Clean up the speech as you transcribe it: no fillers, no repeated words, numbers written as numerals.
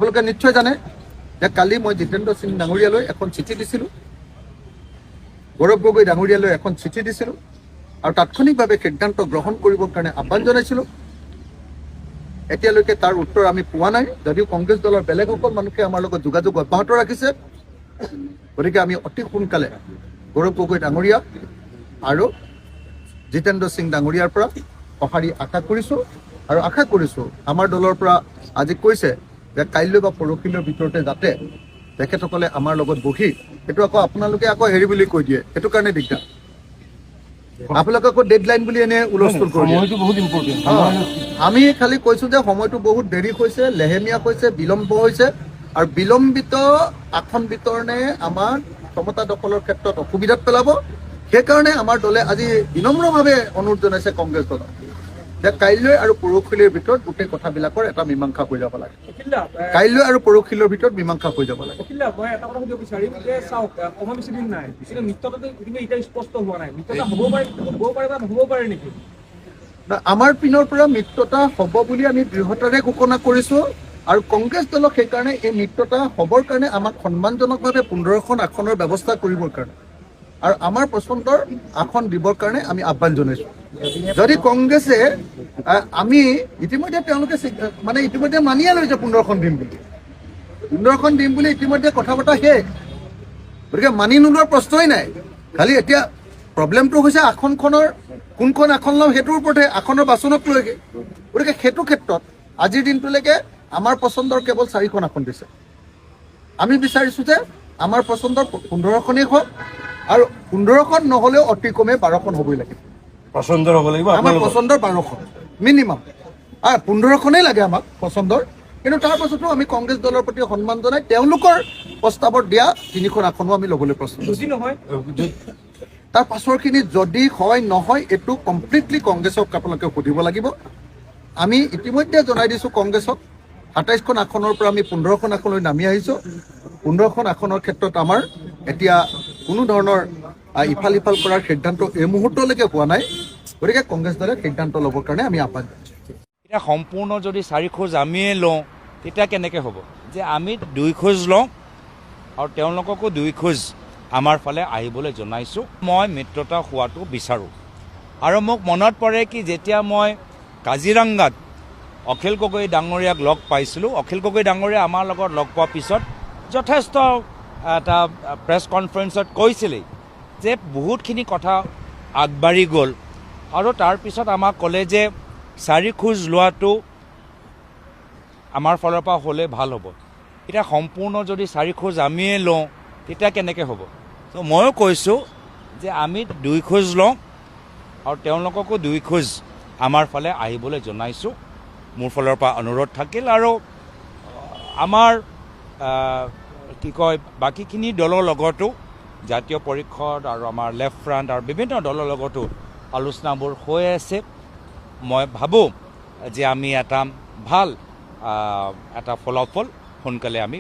আপোনালোকে নিশ্চয় জানে যে কালি মই জিতেন্দ্ৰ সিং ডাঙৰীয়ালৈ এখন চিঠি দিছিলোঁ, গৌৰৱ গগৈ ডাঙৰীয়ালৈ এখন চিঠি দিছিলোঁ আৰু তাৎক্ষণিকভাৱে সিদ্ধান্ত গ্ৰহণ কৰিবৰ কাৰণে আহ্বান জনাইছিলোঁ। এতিয়ালৈকে তাৰ উত্তৰ আমি পোৱা নাই, যদিও কংগ্ৰেছ দলৰ বেলেগসকল মানুহে আমাৰ লগত যোগাযোগ অব্যাহত ৰাখিছে। গতিকে আমি অতি সোনকালে গৌৰৱ গগৈ ডাঙৰীয়া আৰু জিতেন্দ্ৰ সিং ডাঙৰীয়াৰ পৰা সঁহাৰি আশা কৰিছোঁ আৰু আশা কৰিছোঁ আমাৰ দলৰ পৰা আজি কৈছে যে কাইলৈ বা পৰহিলৈৰ ভিতৰতে যাতে তেখেতসকলে আমাৰ লগত বহি, সেইটো আকৌ আপোনালোকে আকৌ হেৰি বুলি কৈ দিয়ে, সেইটো কাৰণে দিগদাৰ। আপোনালোকে আকৌ ডেডলাইন বুলি এনে হুলস্থুল কৰি দিয়ে। সময়টো বহুত ইম্পৰ্টেণ্ট। আমি খালি কৈছোঁ যে সময়টো বহুত দেৰি হৈছে, লেহেমীয়া হৈছে, বিলম্ব হৈছে আৰু বিলম্বিত আসন বিতৰণে আমাৰ ক্ষমতা দখলৰ ক্ষেত্ৰত অসুবিধাত পেলাব। সেইকাৰণে আমাৰ দলে আজি বিনম্ৰভাৱে অনুৰোধ জনাইছে কংগ্ৰেছ দলক যে কাইলৈ আৰু পৰহিলৈৰ ভিতৰত গোটেই কথাবিলাকৰ এটা মীমাংসা হৈ যাব লাগে। কাইলৈ আৰু পৰহিলৈৰ ভিতৰত মীমাংসা হৈ যাব লাগে। মই এটা কথা সুধিব বিচাৰিম যে চাওক, সময় বেছি দিন নাই, কিন্তু মিত্ৰতাটো কিন্তু এতিয়া স্পষ্ট হোৱা নাই। মিত্ৰতা হ'ব পাৰে বা নহ'ব পাৰে নেকি? আমাৰ পিনৰ পৰা মিত্ৰতা হ'ব বুলি আমি দৃঢ়তাৰে ঘোষণা কৰিছোঁ আৰু কংগ্ৰেছ দলক সেইকাৰণে এই মিত্ৰতা হ'বৰ কাৰণে আমাক সন্মানজনকভাৱে 15খন আসনৰ ব্যৱস্থা কৰিবৰ কাৰণে আৰু আমাৰ পচন্দৰ আসন দিবৰ কাৰণে আমি আহ্বান জনাইছোঁ। যদি কংগ্ৰেছে আমি ইতিমধ্যে তেওঁলোকে মানে ইতিমধ্যে মানিয়ে লৈছে 15খন দিম বুলি, 15খন দিম বুলি ইতিমধ্যে কথা বতৰা শেষ। গতিকে মানি নোলোৱাৰ প্ৰশ্নই নাই। খালি এতিয়া প্ৰব্লেমটো হৈছে আসনখনৰ কোনখন আসন ল'ম সেইটোৰ ওপৰতহে, আসনৰ বাচনক লৈকে। গতিকে সেইটো ক্ষেত্ৰত আজিৰ দিনটোলৈকে আমাৰ পচন্দৰ কেৱল 4খন আসন দিছে। আমি বিচাৰিছোঁ যে আমাৰ পচন্দৰ 15খনেই হওক আৰু 15খন নহ'লেও অতি কমে 12খন হ'বই লাগিব। পচন্দৰ হ'ব লাগিব আমাৰ পচন্দৰ 12খন মিনিমাম, 15খনেই লাগে আমাক পচন্দৰ। কিন্তু তাৰ পাছতো আমি কংগ্ৰেছ দলৰ প্ৰতি সন্মান জনাই তেওঁলোকৰ প্ৰস্তাৱত দিয়া 3খন আসনো আমি ল'বলৈ প্ৰস্তুত। যদি নহয় তাৰ পাছৰখিনি যদি হয় নহয় এইটো কমপ্লিটলি কংগ্ৰেছক আপোনালোকে সুধিব লাগিব। আমি ইতিমধ্যে জনাই দিছোঁ কংগ্ৰেছক 27খন আসনৰ পৰা আমি 15খন আসনলৈ নামি আহিছোঁ। 15খন আসনৰ ক্ষেত্ৰত আমাৰ এতিয়া কোনো ধৰণৰ ইফাল সিফাল কৰাৰ সিদ্ধান্ত এই মুহূৰ্তলৈকে হোৱা নাই। গতিকে কংগ্ৰেছ দলে সিদ্ধান্ত ল'বৰ কাৰণে আমি আহ্বান জনাইছোঁ। এতিয়া সম্পূৰ্ণ যদি 4 খোজ আমিয়ে লওঁ তেতিয়া কেনেকৈ হ'ব? যে আমি 2 খোজ লওঁ আৰু তেওঁলোককো 2 খোজ আমাৰ ফালে আহিবলৈ জনাইছোঁ। মই মিত্ৰতা হোৱাটো বিচাৰোঁ আৰু মোক মনত পৰে কি যেতিয়া মই কাজিৰঙাত অখিল গগৈ ডাঙৰীয়াক লগ পাইছিলোঁ, অখিল গগৈ ডাঙৰীয়া আমাৰ লগত লগ পোৱাৰ পিছত যথেষ্ট এটা প্ৰেছ কনফাৰেঞ্চত কৈছিলেই যে বহুতখিনি কথা আগবাঢ়ি গ'ল আৰু তাৰপিছত আমাক ক'লে যে 4 খোজ লোৱাটো আমাৰ ফালৰ পৰা হ'লে ভাল হ'ব। এতিয়া সম্পূৰ্ণ যদি 4 খোজ আমিয়ে লওঁ তেতিয়া কেনেকৈ হ'ব? ত' ময়ো কৈছোঁ যে আমি 2 খোজ লওঁ আৰু তেওঁলোককো 2 খোজ আমাৰ ফালে আহিবলৈ জনাইছোঁ। মোৰ ফালৰ পৰা অনুৰোধ থাকিল আৰু আমাৰ কি কয় বাকীখিনি দলৰ লগতো জাতীয় পৰিষদ আৰু আমাৰ লেফ্ট ফ্ৰণ্ট আৰু বিভিন্ন দলৰ লগতো আলোচনাবোৰ হৈ আছে। মই ভাবোঁ যে আমি এটা ভাল এটা ফলাফল সোনকালে আমি